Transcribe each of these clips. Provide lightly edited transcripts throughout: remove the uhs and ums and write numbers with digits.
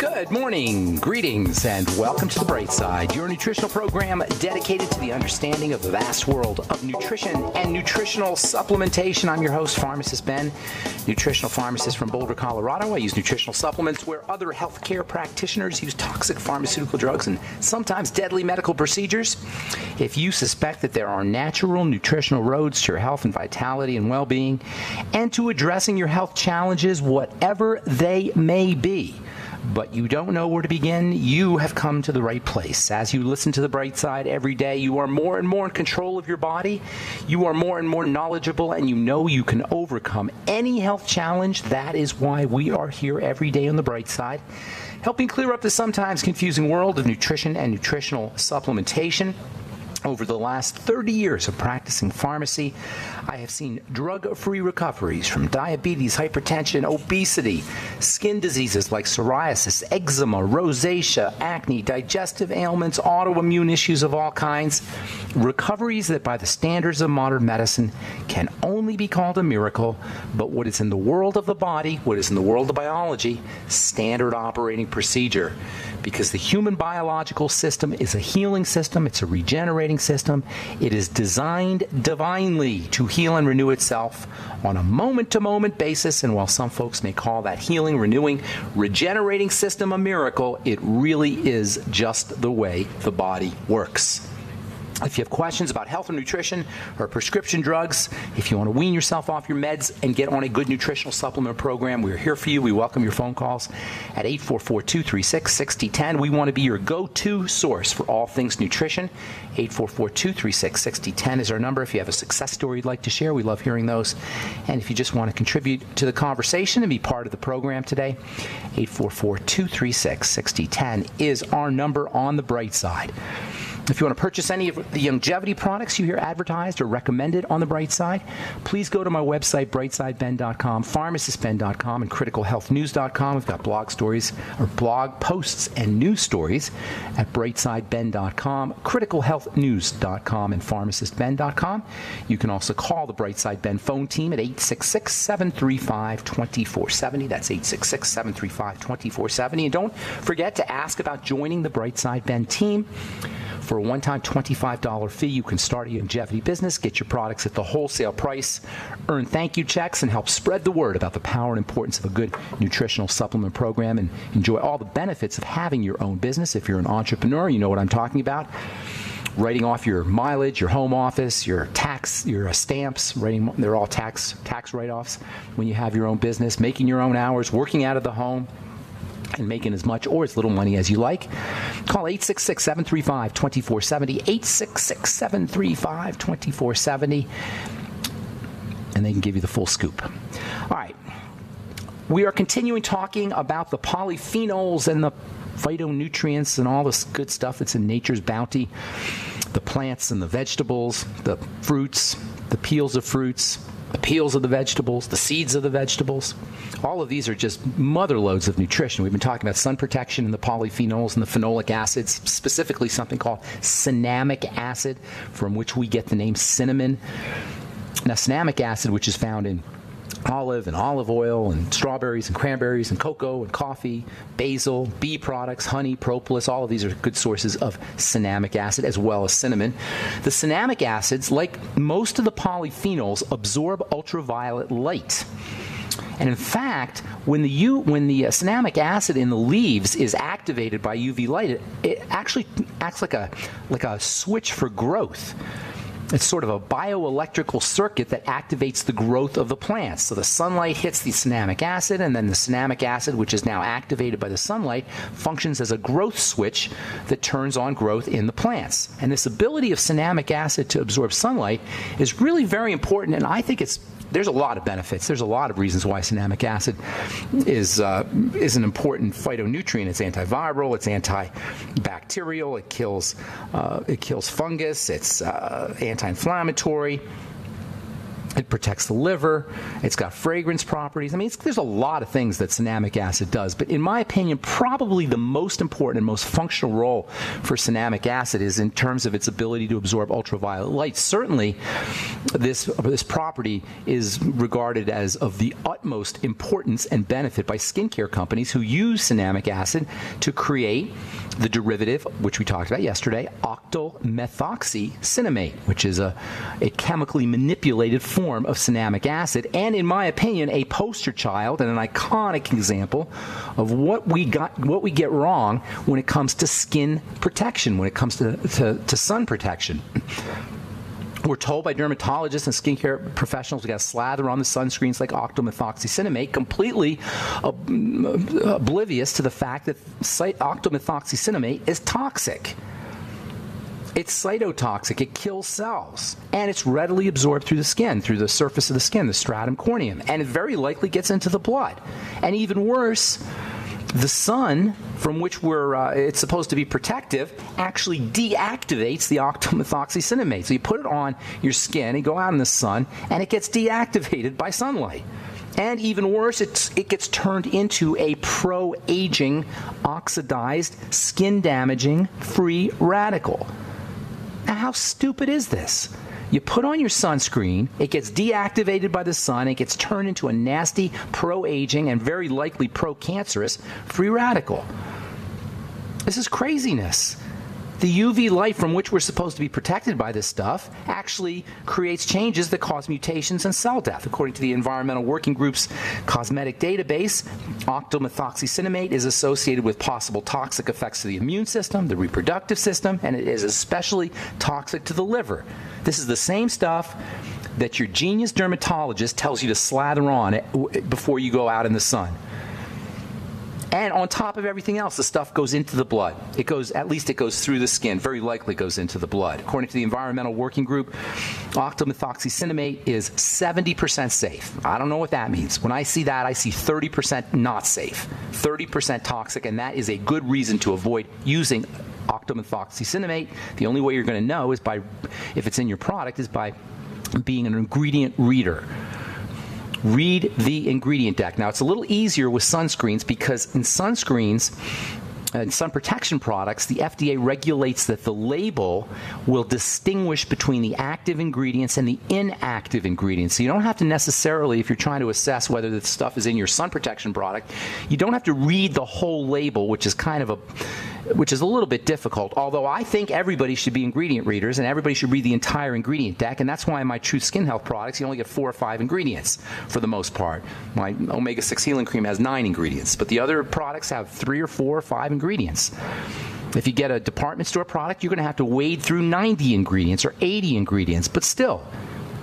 Good morning, greetings, and welcome to The Bright Side, your nutritional program dedicated to the understanding of the vast world of nutrition and nutritional supplementation. I'm your host, Pharmacist Ben, nutritional pharmacist from Boulder, Colorado. I use nutritional supplements where other healthcare practitioners use toxic pharmaceutical drugs and sometimes deadly medical procedures. If you suspect that there are natural nutritional roads to your health and vitality and well-being, and to addressing your health challenges, whatever they may be, but you don't know where to begin, you have come to the right place. As you listen to The Bright Side every day, you are more and more in control of your body. You are more and more knowledgeable, and you know you can overcome any health challenge. That is why we are here every day on The Bright Side, helping clear up the sometimes confusing world of nutrition and nutritional supplementation. Over the last 30 years of practicing pharmacy, I have seen drug-free recoveries from diabetes, hypertension, obesity, skin diseases like psoriasis, eczema, rosacea, acne, digestive ailments, autoimmune issues of all kinds. Recoveries that by the standards of modern medicine can only be called a miracle, but what is in the world of the body, what is in the world of biology, standard operating procedure. Because the human biological system is a healing system, it's a regenerating system. It is designed divinely to heal and renew itself on a moment-to-moment basis. And while some folks may call that healing, renewing, regenerating system a miracle, it really is just the way the body works. If you have questions about health and nutrition or prescription drugs, if you want to wean yourself off your meds and get on a good nutritional supplement program, we're here for you. We welcome your phone calls at 844-236-6010. We want to be your go-to source for all things nutrition. 844-236-6010 is our number. If you have a success story you'd like to share, we love hearing those. And if you just want to contribute to the conversation and be part of the program today, 844-236-6010 is our number on The Bright Side. If you want to purchase any of the longevity products you hear advertised or recommended on The Bright Side, please go to my website, brightsideben.com, pharmacistben.com, and criticalhealthnews.com. We've got blog stories or blog posts and news stories at brightsideben.com, criticalhealthnews.com, and pharmacistben.com. You can also call the Bright Side Ben phone team at 866-735-2470. That's 866-735-2470. And don't forget to ask about joining the Bright Side Ben team. For a one-time $25 fee, you can start a longevity business, get your products at the wholesale price, earn thank you checks, and help spread the word about the power and importance of a good nutritional supplement program, and enjoy all the benefits of having your own business. If you're an entrepreneur, you know what I'm talking about. Writing off your mileage, your home office, your tax, your stamps, they're all tax write-offs when you have your own business, making your own hours, working out of the home, and making as much or as little money as you like. Call 866-735-2470, 866-735-2470, and they can give you the full scoop. All right. We are continuing talking about the polyphenols and the phytonutrients and all this good stuff that's in nature's bounty, the plants and the vegetables, the fruits, the peels of fruits, the peels of the vegetables, the seeds of the vegetables. All of these are just mother loads of nutrition. We've been talking about sun protection and the polyphenols and the phenolic acids, specifically something called cinnamic acid, from which we get the name cinnamon. Now, cinnamic acid, which is found in olive and olive oil and strawberries and cranberries and cocoa and coffee, basil, bee products, honey, propolis, all of these are good sources of cinnamic acid as well as cinnamon. The cinnamic acids, like most of the polyphenols, absorb ultraviolet light. And in fact, when the cinnamic acid in the leaves is activated by UV light, it actually acts like a switch for growth. It's sort of a bioelectrical circuit that activates the growth of the plants. So the sunlight hits the cinnamic acid, and then the cinnamic acid, which is now activated by the sunlight, functions as a growth switch that turns on growth in the plants. And this ability of cinnamic acid to absorb sunlight is really very important, and I think there's a lot of benefits. There's a lot of reasons why cinnamic acid is an important phytonutrient. It's antiviral. It's antibacterial. It kills fungus. It's anti-inflammatory. It protects the liver. It's got fragrance properties. I mean, there's a lot of things that cinnamic acid does. But in my opinion, probably the most important and most functional role for cinnamic acid is in terms of its ability to absorb ultraviolet light. Certainly, this property is regarded as of the utmost importance and benefit by skincare companies who use cinnamic acid to create the derivative, which we talked about yesterday, octylmethoxycinnamate, which is a chemically manipulated form of cinnamic acid, and in my opinion, a poster child and an iconic example of what we get wrong when it comes to skin protection, when it comes to sun protection. We're told by dermatologists and skincare professionals we got to slather on the sunscreens like octylmethoxycinnamate, completely oblivious to the fact that octylmethoxycinnamate is toxic. It's cytotoxic. It kills cells. And it's readily absorbed through the skin, through the surface of the skin, the stratum corneum. And it very likely gets into the blood. And even worse, the sun, from which it's supposed to be protective, actually deactivates the octylmethoxycinnamate. So you put it on your skin and go out in the sun, and it gets deactivated by sunlight. And even worse, it gets turned into a pro-aging, oxidized, skin-damaging free radical. Now, how stupid is this? You put on your sunscreen, it gets deactivated by the sun, it gets turned into a nasty, pro-aging, and very likely pro-cancerous free radical. This is craziness. The UV light from which we're supposed to be protected by this stuff actually creates changes that cause mutations and cell death. According to the Environmental Working Group's cosmetic database, octylmethoxycinnamate is associated with possible toxic effects to the immune system, the reproductive system, and it is especially toxic to the liver. This is the same stuff that your genius dermatologist tells you to slather on before you go out in the sun. And on top of everything else, the stuff goes into the blood. At least it goes through the skin, very likely goes into the blood. According to the Environmental Working Group, octylmethoxycinnamate is 70% safe. I don't know what that means. When I see that, I see 30% not safe, 30% toxic, and that is a good reason to avoid using octylmethoxycinnamate. The only way you're going to know is if it's in your product, is by being an ingredient reader. Read the ingredient deck. Now, it's a little easier with sunscreens because in sunscreens and sun protection products, the FDA regulates that the label will distinguish between the active ingredients and the inactive ingredients. So you don't have to necessarily, if you're trying to assess whether the stuff is in your sun protection product, you don't have to read the whole label, which is a little bit difficult, although I think everybody should be ingredient readers and everybody should read the entire ingredient deck, and that's why in my True Skin Health products you only get 4 or 5 ingredients for the most part. My omega-6 healing cream has 9 ingredients, but the other products have 3 or 4 or 5 ingredients. If you get a department store product, you're going to have to wade through 90 ingredients or 80 ingredients, but still,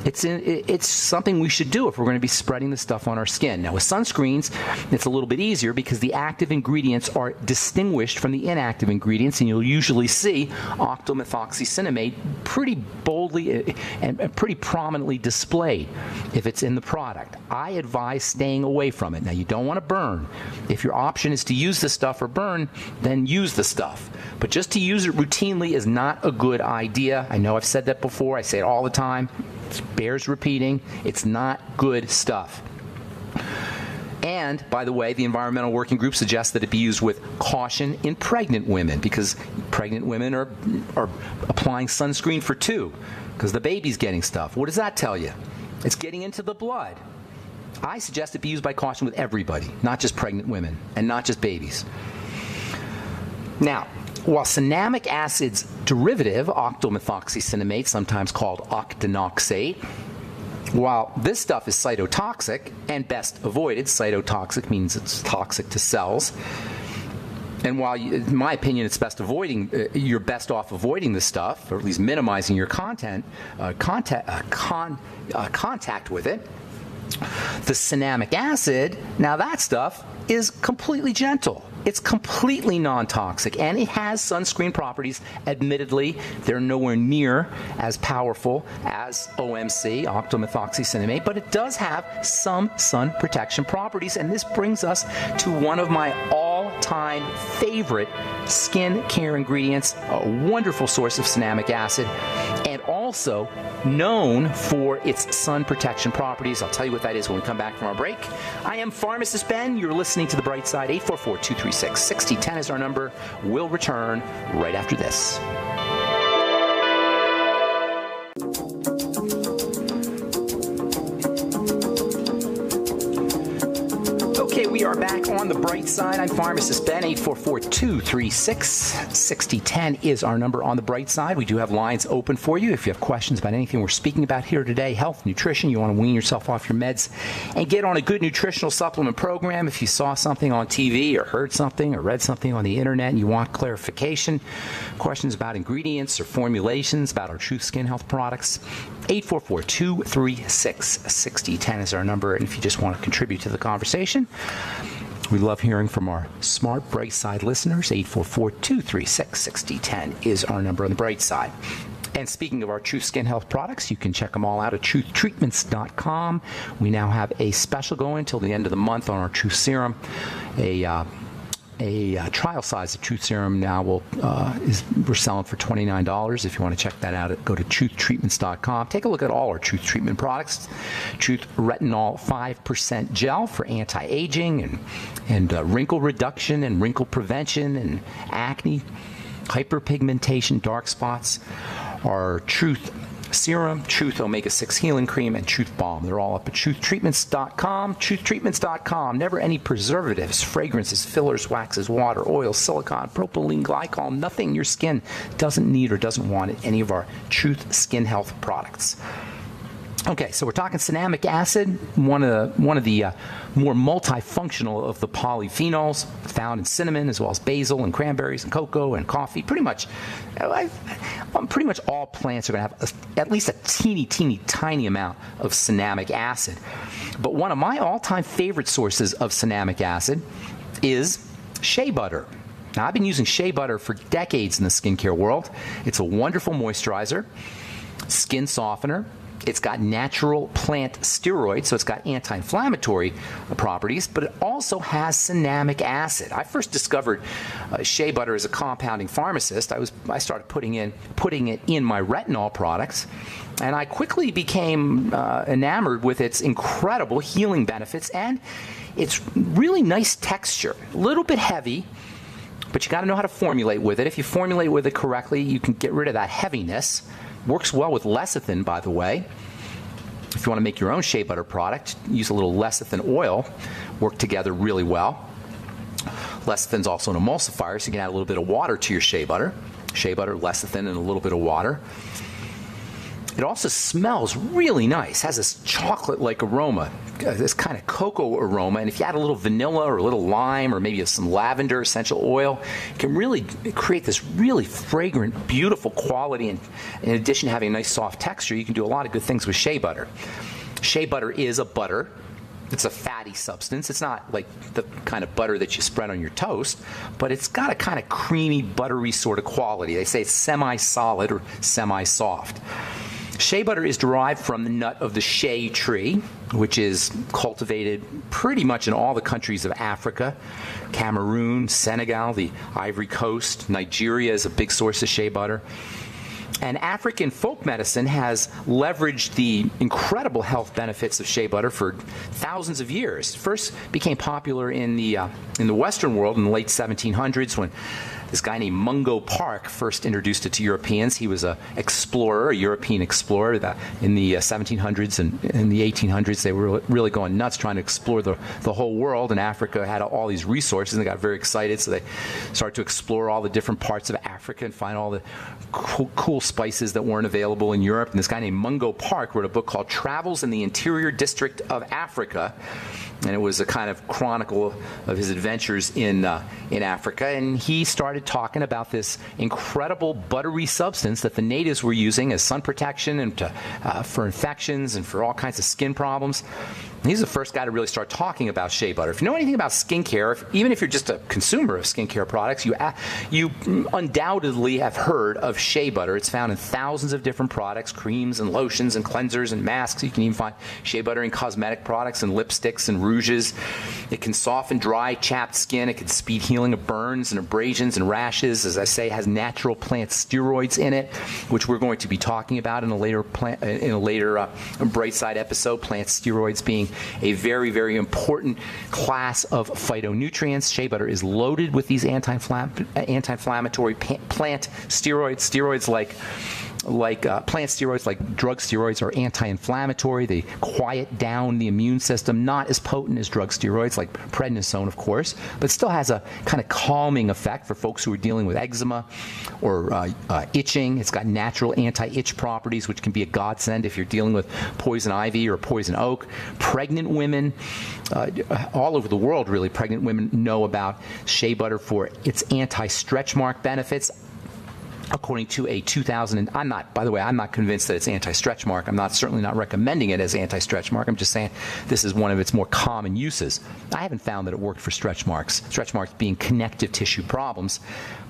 it's something we should do if we're going to be spreading this stuff on our skin. Now, with sunscreens, it's a little bit easier because the active ingredients are distinguished from the inactive ingredients, and you'll usually see octylmethoxycinnamate pretty boldly and pretty prominently displayed if it's in the product. I advise staying away from it. Now, you don't want to burn. If your option is to use the stuff or burn, then use the stuff. But just to use it routinely is not a good idea. I know I've said that before. I say it all the time. It bears repeating. It's not good stuff. And, by the way, the Environmental Working Group suggests that it be used with caution in pregnant women because pregnant women are applying sunscreen for 2 because the baby's getting stuff. What does that tell you? It's getting into the blood. I suggest it be used by caution with everybody, not just pregnant women and not just babies. Now, while cinnamic acid's derivative, octylmethoxycinnamate, sometimes called octinoxate, while this stuff is cytotoxic and best avoided, cytotoxic means it's toxic to cells, and while, in my opinion, it's you're best off avoiding this stuff, or at least minimizing your contact with it, the cinnamic acid, now that stuff is completely gentle. It's completely non-toxic, and it has sunscreen properties. Admittedly, they're nowhere near as powerful as OMC, octylmethoxycinnamate, but it does have some sun protection properties, and this brings us to one of my all-time favorite skin care ingredients, a wonderful source of cinnamic acid, and also also known for its sun protection properties. I'll tell you what that is when we come back from our break. I am Pharmacist Ben. You're listening to The Bright Side. 844-236-6010 is our number. We'll return right after this. Okay, we are back on The Bright Side. I'm Pharmacist Ben. 844-236-6010 is our number on The Bright Side. We do have lines open for you if you have questions about anything we're speaking about here today. Health, nutrition, you want to wean yourself off your meds and get on a good nutritional supplement program. If you saw something on TV or heard something or read something on the internet and you want clarification, questions about ingredients or formulations about our Truth Skin Health products, 844-236-6010 is our number. And if you just want to contribute to the conversation, we love hearing from our smart Bright Side listeners. 844-236-6010 is our number on the Bright Side. And speaking of our Truth Skin Health products, you can check them all out at truthtreatments.com. We now have a special going until the end of the month on our Truth Serum. A trial size of Truth Serum now we're selling for $29. If you want to check that out, go to truthtreatments.com. Take a look at all our Truth Treatment products. Truth Retinol 5% Gel for anti-aging and wrinkle reduction and wrinkle prevention and acne, hyperpigmentation, dark spots. Our Truth Serum, Truth Omega-6 Healing Cream, and Truth Balm. They're all up at truthtreatments.com. Truthtreatments.com. Never any preservatives, fragrances, fillers, waxes, water, oil, silicone, propylene glycol. Nothing your skin doesn't need or doesn't want in any of our Truth Skin Health products. Okay, so we're talking cinnamic acid, one of the more multifunctional of the polyphenols found in cinnamon, as well as basil and cranberries and cocoa and coffee. Pretty much all plants are going to have at least a teeny tiny amount of cinnamic acid. But one of my all-time favorite sources of cinnamic acid is shea butter. Now, I've been using shea butter for decades in the skincare world. It's a wonderful moisturizer, skin softener. It's got natural plant steroids, so it's got anti-inflammatory properties, but it also has cinnamic acid. I first discovered shea butter as a compounding pharmacist. I started putting it in my retinol products, and I quickly became enamored with its incredible healing benefits and its really nice texture. A little bit heavy, but you got to know how to formulate with it. If you formulate with it correctly, you can get rid of that heaviness. Works well with lecithin, by the way. If you want to make your own shea butter product, use a little lecithin oil. Work together really well. Lecithin's also an emulsifier, so you can add a little bit of water to your shea butter. Shea butter, lecithin, and a little bit of water. It also smells really nice. Has this chocolate-like aroma, this kind of cocoa aroma. And if you add a little vanilla or a little lime or maybe some lavender essential oil, it can really create this really fragrant, beautiful quality. And in addition to having a nice soft texture, you can do a lot of good things with shea butter. Shea butter is a butter. It's a fatty substance. It's not like the kind of butter that you spread on your toast, but it's got a kind of creamy, buttery sort of quality. They say it's semi-solid or semi-soft. Shea butter is derived from the nut of the shea tree, which is cultivated pretty much in all the countries of Africa. Cameroon, Senegal, the Ivory Coast, Nigeria is a big source of shea butter. And African folk medicine has leveraged the incredible health benefits of shea butter for thousands of years. First became popular in the Western world in the late 1700s when this guy named Mungo Park first introduced it to Europeans. He was a European explorer. In the 1700s and in the 1800s, they were really going nuts trying to explore the whole world, and Africa had all these resources, and they got very excited, so they started to explore all the different parts of Africa and find all the cool spices that weren't available in Europe. And this guy named Mungo Park wrote a book called Travels in the Interior District of Africa, and it was a kind of chronicle of his adventures in Africa. And he started talking about this incredible buttery substance that the natives were using as sun protection and for infections and for all kinds of skin problems. He's the first guy to really start talking about shea butter. If you know anything about skincare, even if you're just a consumer of skincare products, you undoubtedly have heard of shea butter. It's found in thousands of different products, creams and lotions and cleansers and masks. You can even find shea butter in cosmetic products and lipsticks and rouges. It can soften dry, chapped skin. It can speed healing of burns and abrasions and rashes. As I say, it has natural plant steroids in it, which we're going to be talking about in a later Bright Side episode. Plant steroids being a very, very important class of phytonutrients. Shea butter is loaded with these anti-inflammatory plant steroids like plant steroids, like drug steroids, are anti-inflammatory. They quiet down the immune system, not as potent as drug steroids like prednisone, of course, but still has a kind of calming effect for folks who are dealing with eczema or itching. It's got natural anti-itch properties, which can be a godsend if you're dealing with poison ivy or poison oak. Pregnant women, all over the world, really, pregnant women know about shea butter for its anti-stretch mark benefits. According to a 2000, I'm not convinced that it's anti-stretch mark. I'm certainly not recommending it as anti-stretch mark. I'm just saying this is one of its more common uses. I haven't found that it worked for stretch marks being connective tissue problems.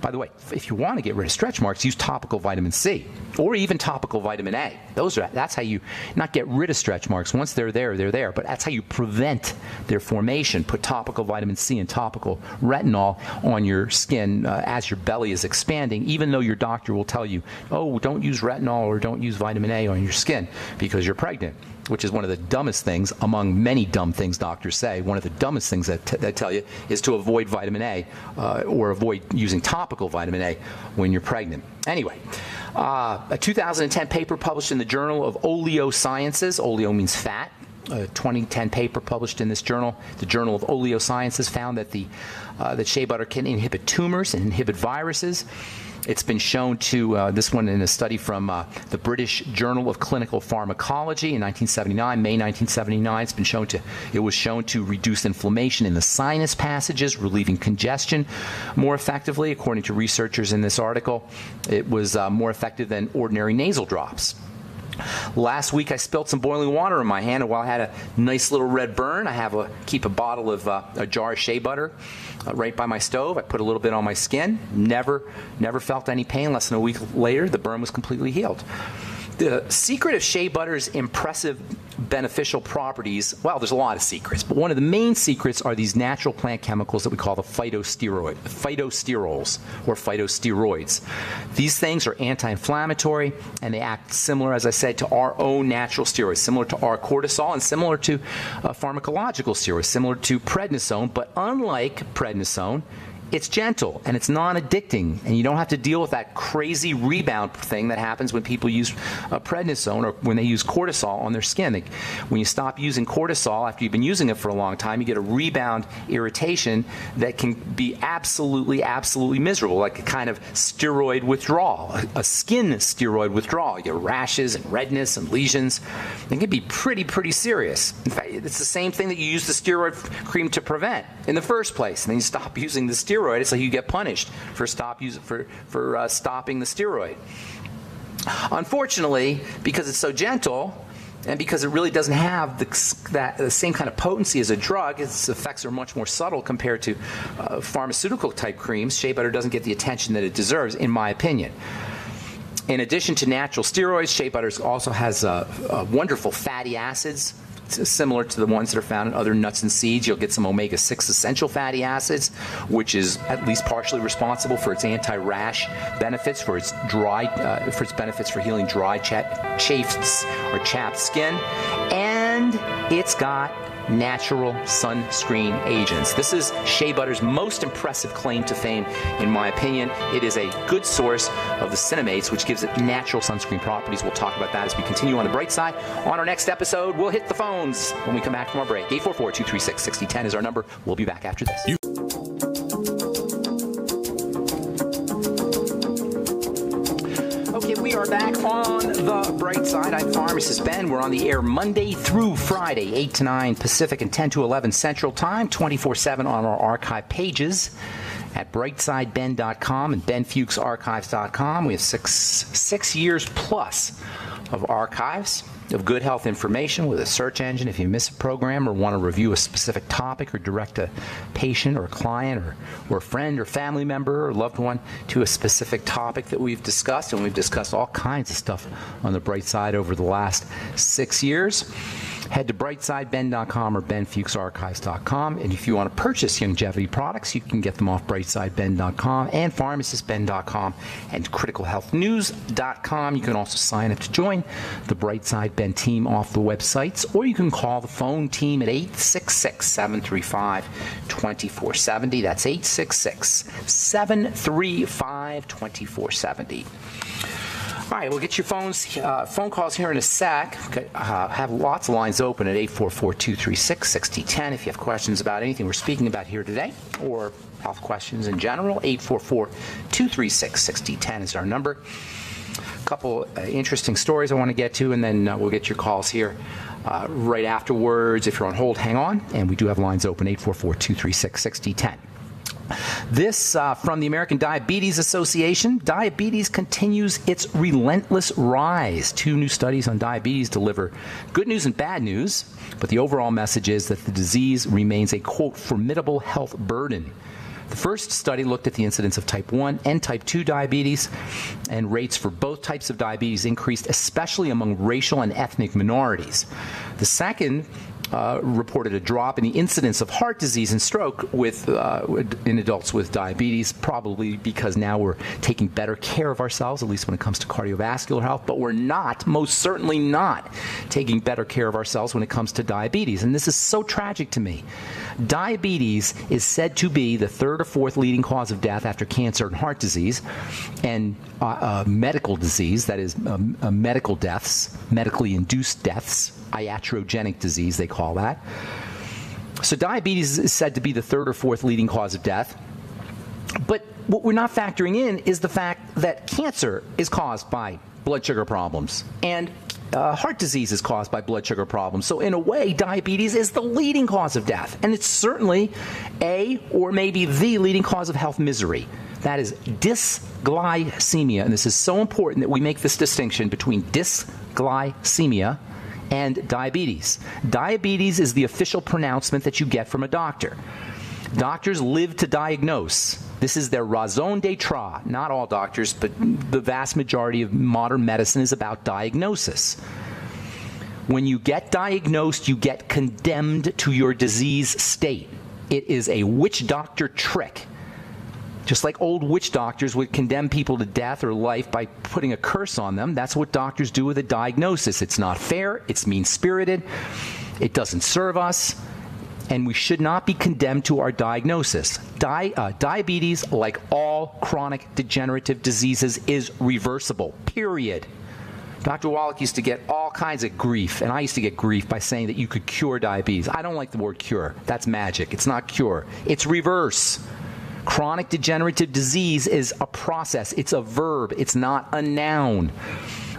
By the way, if you want to get rid of stretch marks, use topical vitamin C or even topical vitamin A. That's how you not get rid of stretch marks. Once they're there, but that's how you prevent their formation. Put topical vitamin C and topical retinol on your skin as your belly is expanding, even though your doctor will tell you, oh, don't use retinol or don't use vitamin A on your skin because you're pregnant, which is one of the dumbest things among many dumb things doctors say. One of the dumbest things that tell you is to avoid vitamin A or avoid using topical vitamin A when you're pregnant. Anyway, a 2010 paper published in the Journal of Oleosciences. Oleo means fat. A 2010 paper published in this journal, the Journal of Oleosciences, found that that shea butter can inhibit tumors and inhibit viruses. It's been shown to, this one in a study from the British Journal of Clinical Pharmacology in 1979, May 1979. It was shown to reduce inflammation in the sinus passages, relieving congestion more effectively. According to researchers in this article, it was more effective than ordinary nasal drops. Last week I spilled some boiling water in my hand, and while I had a nice little red burn, I keep a bottle of a jar of shea butter right by my stove. I put a little bit on my skin. Never felt any pain. Less than a week later, the burn was completely healed. The secret of shea butter's impressive beneficial properties, well, there's a lot of secrets, but one of the main secrets are these natural plant chemicals that we call the phytosterols or phytosteroids. These things are anti-inflammatory, and they act similar, as I said, to our own natural steroids, similar to our cortisol and similar to pharmacological steroids, similar to prednisone, but unlike prednisone, it's gentle and it's non-addicting, and you don't have to deal with that crazy rebound thing that happens when people use prednisone or when they use cortisol on their skin. When you stop using cortisol after you've been using it for a long time, you get a rebound irritation that can be absolutely miserable, like a kind of steroid withdrawal, a skin steroid withdrawal. You get rashes and redness and lesions. It can be pretty serious. In fact, it's the same thing that you use the steroid cream to prevent in the first place, and then you stop using the steroid. It's like you get punished for stopping the steroid. Unfortunately, because it's so gentle and because it really doesn't have the same kind of potency as a drug, its effects are much more subtle compared to pharmaceutical type creams. Shea butter doesn't get the attention that it deserves, in my opinion. In addition to natural steroids, shea butter also has wonderful fatty acids, similar to the ones that are found in other nuts and seeds. You'll get some omega-6 essential fatty acids, which is at least partially responsible for its anti-rash benefits, for its benefits for healing dry, chafed or chapped skin, and it's got natural sunscreen agents. This is shea butter's most impressive claim to fame, in my opinion. It is a good source of the cinnamates, which gives it natural sunscreen properties. We'll talk about that as we continue on the bright side. On our next episode, we'll hit the phones when we come back from our break. 844-236-6010 is our number. We'll be back after this. We are back on the bright side. I'm Pharmacist Ben. We're on the air Monday through Friday, 8 to 9 Pacific and 10 to 11 Central Time, 24/7 on our archive pages at brightsideben.com and benfuchsarchives.com. We have six years plus of archives. of good health information with a search engine. If you miss a program or want to review a specific topic or direct a patient or a client or a friend or family member or loved one to a specific topic that we've discussed, and we've discussed all kinds of stuff on the Bright Side over the last 6 years, head to brightsideben.com or benfuchsarchives.com. And if you want to purchase longevity products, you can get them off brightsideben.com and pharmacistben.com and criticalhealthnews.com. You can also sign up to join the Brightside Ben team off the websites, or you can call the phone team at 866-735-2470. That's 866-735-2470. All right, we'll get your phone calls here in a sec. Have lots of lines open at 844-236-6010 if you have questions about anything we're speaking about here today, or health questions in general. 844-236-6010 is our number. A couple interesting stories I want to get to, and then we'll get your calls here right afterwards. If you're on hold, hang on, and we do have lines open, 844-236-6010. This from the American Diabetes Association. Diabetes continues its relentless rise. 2 new studies on diabetes deliver good news and bad news, but the overall message is that the disease remains a, quote, formidable health burden. The first study looked at the incidence of type 1 and type 2 diabetes, and rates for both types of diabetes increased, especially among racial and ethnic minorities. The second reported a drop in the incidence of heart disease and stroke in adults with diabetes, probably because now we're taking better care of ourselves, at least when it comes to cardiovascular health, but we're not, most certainly not, taking better care of ourselves when it comes to diabetes. And this is so tragic to me. Diabetes is said to be the 3rd or 4th leading cause of death after cancer and heart disease, and medical disease, that is medical deaths, medically induced deaths, iatrogenic disease they call that. So diabetes is said to be the 3rd or 4th leading cause of death. But what we're not factoring in is the fact that cancer is caused by blood sugar problems, and heart disease is caused by blood sugar problems. So in a way, diabetes is the leading cause of death, and it's certainly or maybe the leading cause of health misery. That is dysglycemia, and this is so important that we make this distinction between dysglycemia and diabetes. Diabetes is the official pronouncement that you get from a doctor. Doctors live to diagnose. This is their raison d'etre. Not all doctors, but the vast majority of modern medicine is about diagnosis. When you get diagnosed, you get condemned to your disease state. It is a witch doctor trick. Just like old witch doctors would condemn people to death or life by putting a curse on them, that's what doctors do with a diagnosis. It's not fair, it's mean-spirited, it doesn't serve us, and we should not be condemned to our diagnosis. Diabetes, like all chronic degenerative diseases, is reversible, period. Dr. Wallach used to get all kinds of grief, and I used to get grief by saying that you could cure diabetes. I don't like the word cure. That's magic. It's not cure. It's reverse. Chronic degenerative disease is a process. It's a verb. It's not a noun.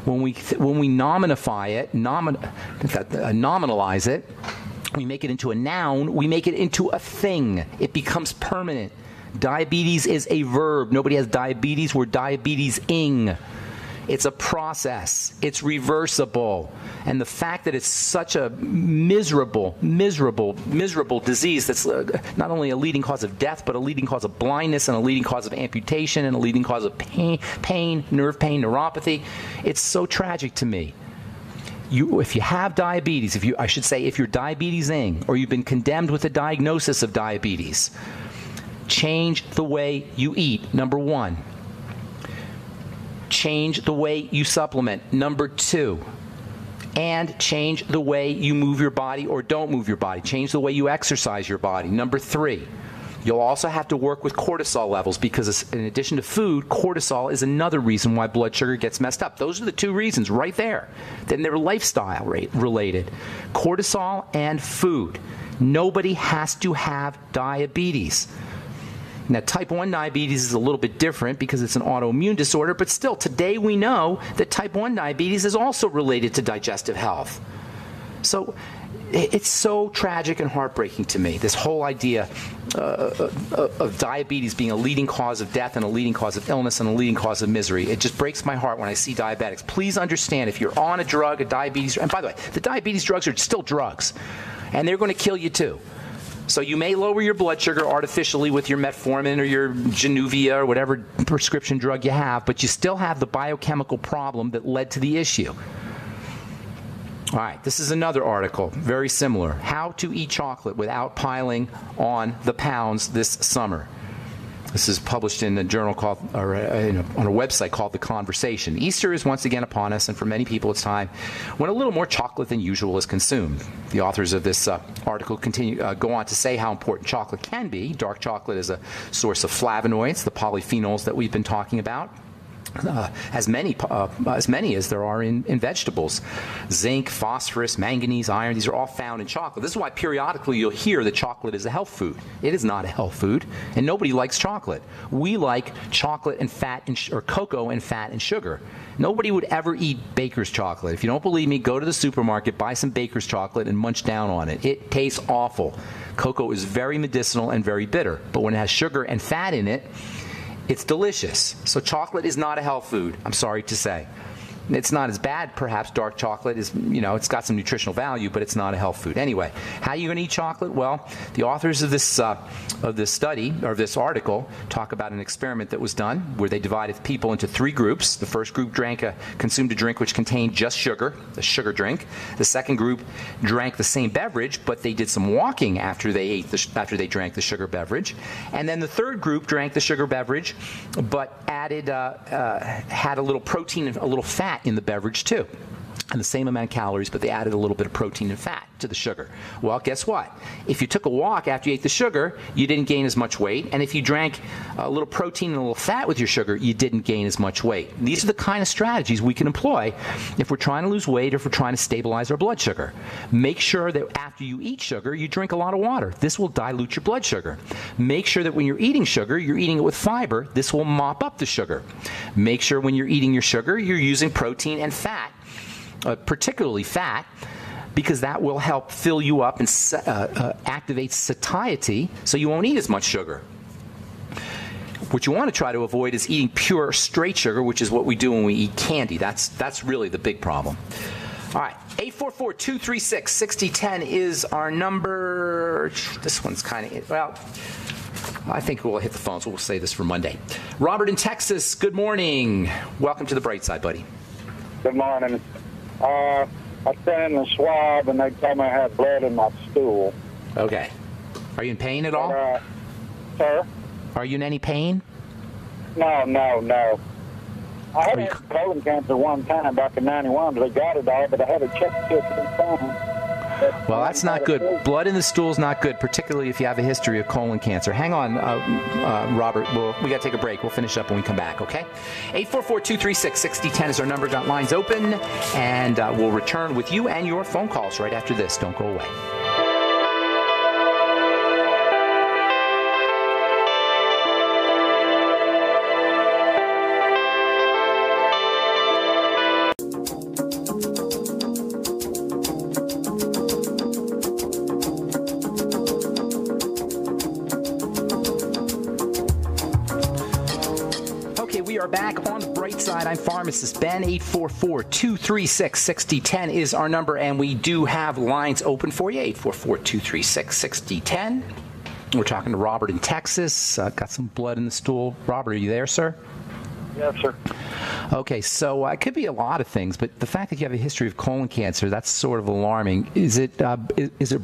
When we nominalize it, we make it into a noun. We make it into a thing. It becomes permanent. Diabetes is a verb. Nobody has diabetes. We're diabetes-ing. It's a process. It's reversible. And the fact that it's such a miserable disease that's not only a leading cause of death, but a leading cause of blindness and a leading cause of amputation and a leading cause of pain, nerve pain, neuropathy, it's so tragic to me. If you have diabetes, if you're diabetes-ing, or you've been condemned with a diagnosis of diabetes, change the way you eat, number 1. Change the way you supplement, number 2. And change the way you move your body or don't move your body. Change the way you exercise your body, number 3. You'll also have to work with cortisol levels, because in addition to food, cortisol is another reason why blood sugar gets messed up. Those are the 2 reasons right there. Then they're lifestyle related. Cortisol and food. Nobody has to have diabetes. Now, type 1 diabetes is a little bit different because it's an autoimmune disorder, but still, today we know that type 1 diabetes is also related to digestive health. So it's so tragic and heartbreaking to me, this whole idea of diabetes being a leading cause of death and a leading cause of illness and a leading cause of misery. It just breaks my heart when I see diabetics. Please understand, if you're on a drug, a diabetes, and by the way, the diabetes drugs are still drugs, and they're going to kill you too. So you may lower your blood sugar artificially with your metformin or your Januvia or whatever prescription drug you have, but you still have the biochemical problem that led to the issue. All right, this is another article, very similar. How to eat chocolate without piling on the pounds this summer. This is published in a journal called, or on a website called The Conversation. Easter is once again upon us, and for many people it's time when a little more chocolate than usual is consumed. The authors of this article go on to say how important chocolate can be. Dark chocolate is a source of flavonoids, the polyphenols that we've been talking about. As many as there are in vegetables. Zinc, phosphorus, manganese, iron, these are all found in chocolate. This is why periodically you'll hear that chocolate is a health food. It is not a health food, and nobody likes chocolate. We like chocolate and fat, or cocoa and fat and sugar. Nobody would ever eat baker's chocolate. If you don't believe me, go to the supermarket, buy some baker's chocolate, and munch down on it. It tastes awful. Cocoa is very medicinal and very bitter, but when it has sugar and fat in it, it's delicious. So chocolate is not a health food, I'm sorry to say. It's not as bad, perhaps. Dark chocolate is, it's got some nutritional value, but it's not a health food. Anyway, how are you going to eat chocolate? Well, the authors of this study, or this article, talk about an experiment that was done where they divided people into 3 groups. The first group consumed a drink which contained just sugar, a sugar drink. The second group drank the same beverage, but they did some walking after they drank the sugar beverage. And then the third group drank the sugar beverage, but had a little protein and a little fat in the beverage too, and the same amount of calories, but they added a little bit of protein and fat to the sugar. Well, guess what? If you took a walk after you ate the sugar, you didn't gain as much weight, and if you drank a little protein and a little fat with your sugar, you didn't gain as much weight. These are the kind of strategies we can employ if we're trying to lose weight or if we're trying to stabilize our blood sugar. Make sure that after you eat sugar, you drink a lot of water. This will dilute your blood sugar. Make sure that when you're eating sugar, you're eating it with fiber. This will mop up the sugar. Make sure when you're eating your sugar, you're using protein and fat, particularly fat, because that will help fill you up and activate satiety, so you won't eat as much sugar. What you want to try to avoid is eating pure straight sugar, which is what we do when we eat candy. That's really the big problem. All right, 844-236-6010 is our number. This one's kind of, well, I think we'll hit the phones. We'll say this for Monday. Robert in Texas, good morning. Welcome to the bright side, buddy. Good morning. I sent in the swab, and they told me I had blood in my stool. Okay. Are you in pain at all? Sir? Are you in any pain? No. I had colon cancer one time back in 91. They got it all, but I had a check 2 or 3 times. Well, that's not good. Blood in the stool is not good, particularly if you have a history of colon cancer. Hang on, Robert. We got to take a break. We'll finish up when we come back, okay? 844-236-6010 is our number. Got lines open, and we'll return with you and your phone calls right after this. Don't go away. Back on the bright side, I'm pharmacist Ben. 844-236-6010 is our number, and we do have lines open for you. 844-236-6010. We're talking to Robert in Texas. Got some blood in the stool. Robert, are you there, sir? Yes, sir. Okay, so it could be a lot of things, but the fact that you have a history of colon cancer, that's sort of alarming. Is it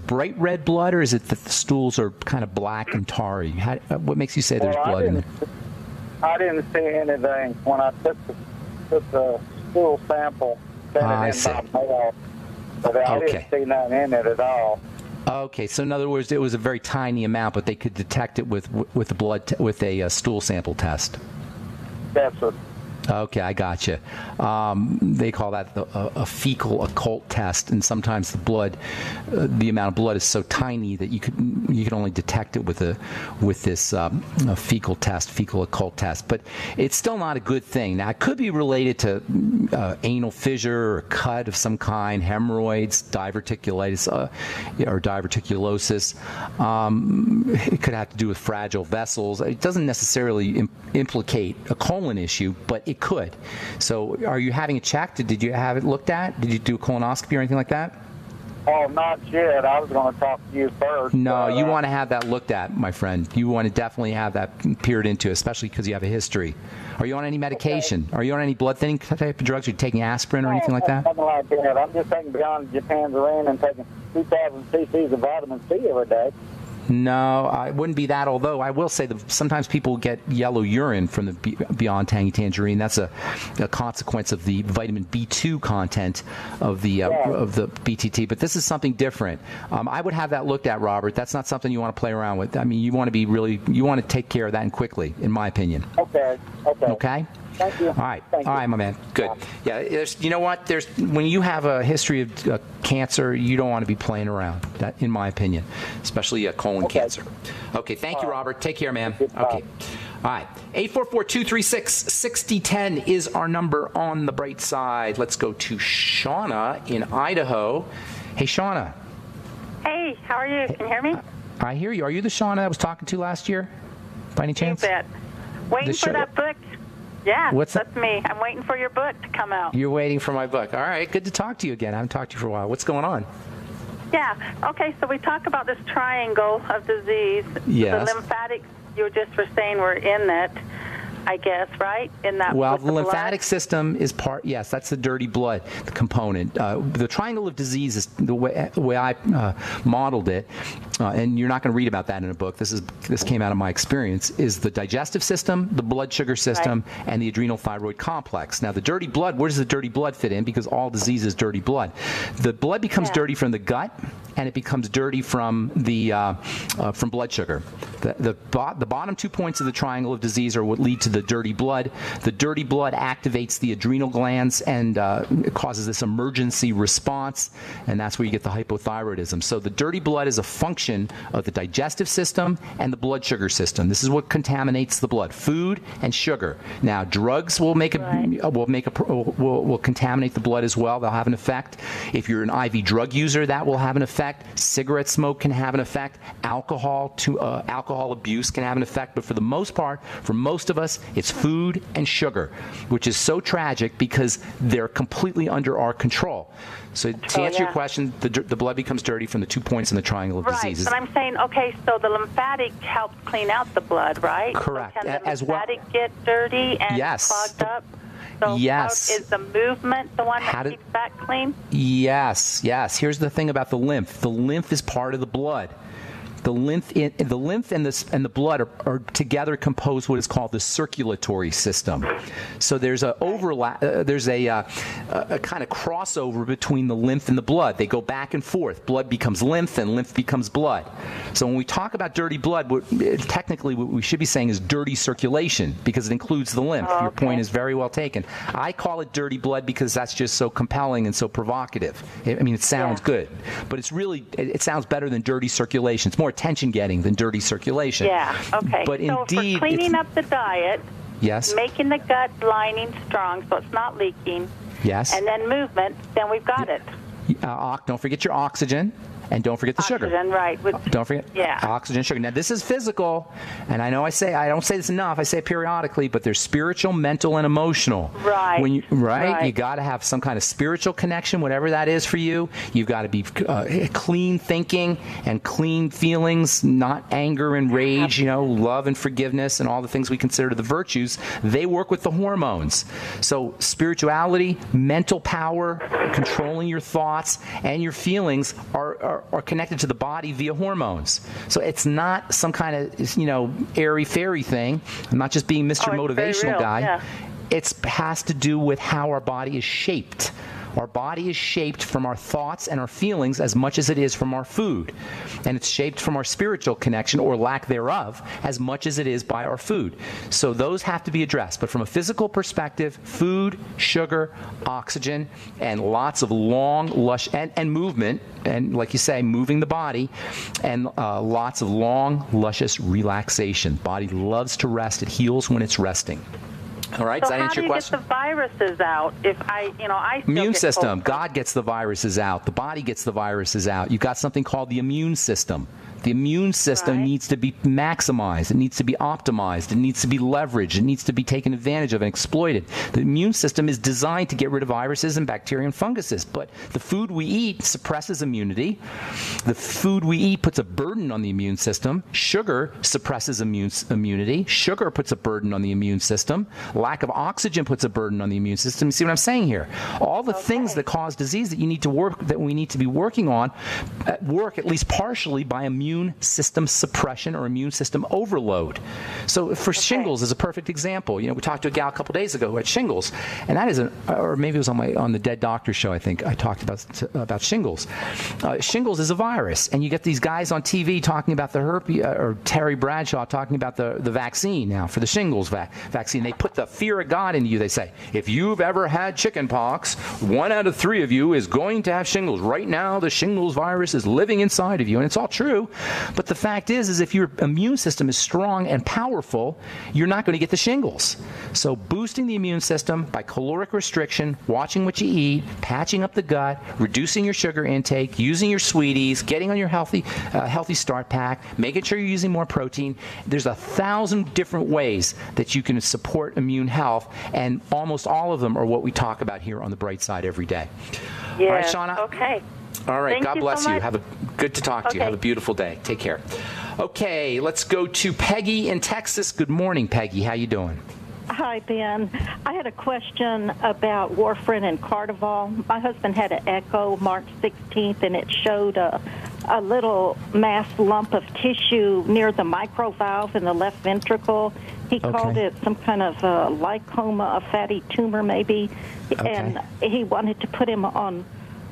bright red blood, or is it that the stools are kind of black and tarry? What makes you say there's blood in there? I didn't see anything when I took the stool sample. I see. But I didn't see nothing in it at all. Okay, so in other words, it was a very tiny amount, but they could detect it with the blood with a stool sample test. Yes, sir. Okay, I got you. They call that a fecal occult test, and sometimes the blood, the amount of blood is so tiny that you can only detect it with this fecal test, fecal occult test. But it's still not a good thing. Now, it could be related to anal fissure or cut of some kind, hemorrhoids, diverticulitis or diverticulosis. It could have to do with fragile vessels. It doesn't necessarily implicate a colon issue, but it could. So are you having it checked? Did you have it looked at? Did you do a colonoscopy or anything like that? Oh, not yet. I was going to talk to you first. No, you want to have that looked at, my friend. You want to definitely have that peered into, especially because you have a history. Are you on any medication? Okay. Are you on any blood thinning type of drugs? Are you taking aspirin or anything like that? Nothing like that. I'm just taking beyond Japanzarine and taking 2,000 cc's of vitamin C every day. No, it wouldn't be that, although I will say that sometimes people get yellow urine from the Beyond Tangy Tangerine. That's a consequence of the vitamin B2 content of the BTT, but this is something different. I would have that looked at, Robert. That's not something you want to play around with. I mean, you want to take care of that and quickly, in my opinion. Okay. Okay? Thank you. All right, my man. Good. Yeah, you know what? When you have a history of cancer, you don't want to be playing around. That, in my opinion, especially colon cancer. Okay, thank you, Robert. Take care, man. Okay. All right. 844-236-6010 is our number on the bright side. Let's go to Shauna in Idaho. Hey, Shauna. Hey, how are you? Can you hear me? I hear you. Are you the Shauna I was talking to last year, by any chance? You bet. Waiting for that book. Yeah, that's me. I'm waiting for your book to come out. You're waiting for my book. All right, good to talk to you again. I haven't talked to you for a while. What's going on? Yeah, okay, so we talk about this triangle of disease. Yes. The lymphatics, you just were saying, were in it, I guess, right? In that. Well, the lymphatic system is part. Yes, that's the dirty blood component. The triangle of disease is the way I modeled it, and you're not going to read about that in a book. This came out of my experience. Is the digestive system, the blood sugar system, right, and the adrenal thyroid complex. Now, the dirty blood. Where does the dirty blood fit in? Because all disease is dirty blood. The blood becomes dirty from the gut, and it becomes dirty from the from blood sugar. The bottom 2 points of the triangle of disease are what lead to the dirty blood. The dirty blood activates the adrenal glands and it causes this emergency response, and that's where you get the hypothyroidism. So the dirty blood is a function of the digestive system and the blood sugar system. This is what contaminates the blood: food and sugar. Now, drugs will will contaminate the blood as well. They'll have an effect. If you're an IV drug user, that will have an effect. Cigarette smoke can have an effect. Alcohol abuse can have an effect. But for the most part, for most of us, it's food and sugar, which is so tragic because they're completely under our control. So to answer your question, the blood becomes dirty from the 2 points in the triangle of disease. Right, but I'm saying, okay, so the lymphatic helps clean out the blood, right? Correct. So can the lymphatic get dirty and clogged up? So yes. Is the movement the one that keeps that clean? Yes. Here's the thing about the lymph. The lymph is part of the blood. The lymph and the blood are together compose what is called the circulatory system. So there's a overlap. There's a kind of crossover between the lymph and the blood. They go back and forth. Blood becomes lymph, and lymph becomes blood. So when we talk about dirty blood, technically what we should be saying is dirty circulation, because it includes the lymph. Your point is very well taken. I call it dirty blood because that's just so compelling and so provocative. I mean, it sounds good, but it sounds better than dirty circulation. It's more attention-getting than dirty circulation. Yeah, okay. But so indeed, for cleaning up the diet, yes, making the gut lining strong so it's not leaking, yes, and then movement, then we've got it. Don't forget your oxygen. And don't forget the sugar. Right. Don't forget oxygen, sugar. Now, this is physical, and I know I don't say this enough. I say it periodically, but there's spiritual, mental, and emotional. Right. You got to have some kind of spiritual connection, whatever that is for you. You've got to be clean thinking and clean feelings, not anger and rage. Love and forgiveness and all the things we consider the virtues. They work with the hormones. So spirituality, mental power, controlling your thoughts and your feelings are connected to the body via hormones. So it's not some kind of, airy-fairy thing. I'm not just being Mr. Motivational guy. Yeah. It has to do with how our body is shaped. Our body is shaped from our thoughts and our feelings as much as it is from our food. And it's shaped from our spiritual connection or lack thereof as much as it is by our food. So those have to be addressed. But from a physical perspective, food, sugar, oxygen, and lots of long, lush, and movement, and like you say, moving the body, and lots of long, luscious relaxation. Body loves to rest. It heals when it's resting. All right, so does that answer your question? So how do you get the viruses out? If I still immune get system. cold. God gets the viruses out. The body gets the viruses out. You've got something called the immune system. The immune system needs to be maximized. It needs to be optimized. It needs to be leveraged. It needs to be taken advantage of and exploited. The immune system is designed to get rid of viruses and bacteria and funguses. But the food we eat suppresses immunity. The food we eat puts a burden on the immune system. Sugar suppresses immunity. Sugar puts a burden on the immune system. Lack of oxygen puts a burden on the immune system. You see what I'm saying here? All the things that cause disease that you need to work, that we need to be working on, work at least partially by immune system suppression or immune system overload. So for shingles is a perfect example. We talked to a gal a couple days ago who had shingles, and that is or maybe it was on the Dead Doctor show. I think I talked about shingles. Shingles is a virus, and you get these guys on TV talking about the herpes, or Terry Bradshaw talking about the vaccine now for the shingles vaccine. They put the fear of God into you. They say, if you've ever had chicken pox, 1 out of 3 of you is going to have shingles. Right now, the shingles virus is living inside of you, and it's all true. But the fact is if your immune system is strong and powerful, you're not going to get the shingles. So boosting the immune system by caloric restriction, watching what you eat, patching up the gut, reducing your sugar intake, using your sweeties, getting on your healthy start pack, making sure you're using more protein. There's 1,000 different ways that you can support immune health, and almost all of them are what we talk about here on The Bright Side every day. Yeah. All right, Shauna? Okay. All right. Thank God you bless so you. much. Good to talk to you. Have a beautiful day. Take care. Okay, let's go to Peggy in Texas. Good morning, Peggy. How you doing? Hi, Ben. I had a question about warfarin and Cardival. My husband had an echo March 16th, and it showed a little mass lump of tissue near the mitral valve in the left ventricle. He called it some kind of lymphoma, a fatty tumor maybe, and he wanted to put him on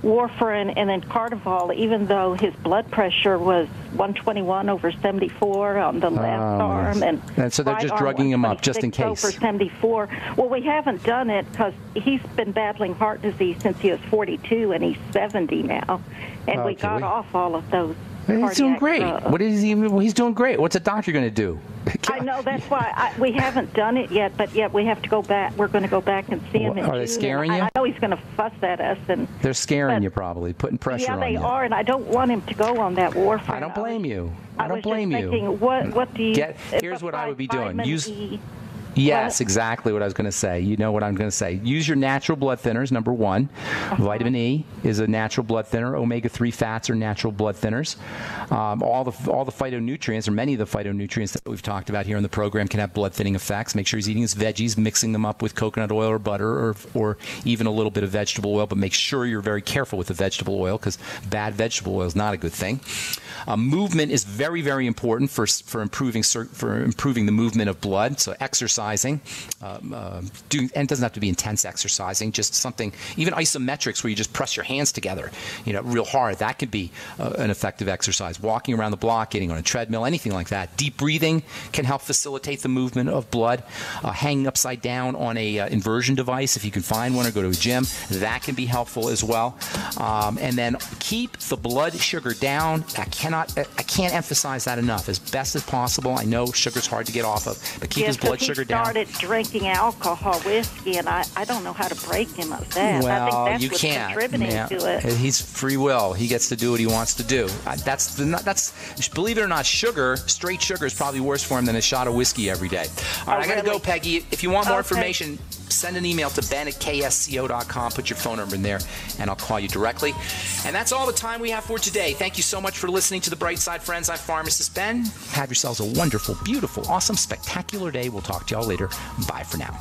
warfarin and then Cardival, even though his blood pressure was 121/74 on the left arm, and so they're just drugging him up just in case. 126/74. Well, we haven't done it because he's been battling heart disease since he was 42, and he's 70 now, and we got off all of those. He's doing great. What is he? He's doing great. What's a doctor going to do? I know, that's why we haven't done it yet, but yet we have to go back. We're going to go back and see him in June. Are they scaring you? I know he's going to fuss at us. They're scaring you probably, putting pressure on you. Yeah, they are, and I don't want him to go on that warfarin. I don't blame you. I don't blame you. Thinking, what do you... Here's what I would be doing. Yes, exactly what I was going to say. You know what I'm going to say. Use your natural blood thinners, number one. Vitamin E is a natural blood thinner. Omega-3 fats are natural blood thinners. All the phytonutrients, or many of the phytonutrients that we've talked about here in the program, can have blood thinning effects. Make sure he's eating his veggies, mixing them up with coconut oil or butter, or even a little bit of vegetable oil, but make sure you're very careful with the vegetable oil, because bad vegetable oil is not a good thing. Movement is very, very important for improving the movement of blood. So exercising, and it doesn't have to be intense exercising, just something, even isometrics where you just press your hands together, real hard. That could be an effective exercise. Walking around the block, getting on a treadmill, anything like that. Deep breathing can help facilitate the movement of blood. Hanging upside down on a inversion device, if you can find one, or go to a gym, that can be helpful as well. And then keep the blood sugar down. I can't emphasize that enough. As best as possible. I know sugar's hard to get off of, but keep his blood sugar down. He started drinking alcohol, whiskey, and I don't know how to break him of that. Well, I think that's you what's can't. contributing to it. He's free will. He gets to do what he wants to do. Believe it or not, straight sugar is probably worse for him than a shot of whiskey every day. All right, I got to go, Peggy. If you want more information, send an email to ben@ksco.com. Put your phone number in there, and I'll call you directly. And that's all the time we have for today. Thank you so much for listening to The Bright Side, friends. I'm Pharmacist Ben. Have yourselves a wonderful, beautiful, awesome, spectacular day. We'll talk to y'all later. Bye for now.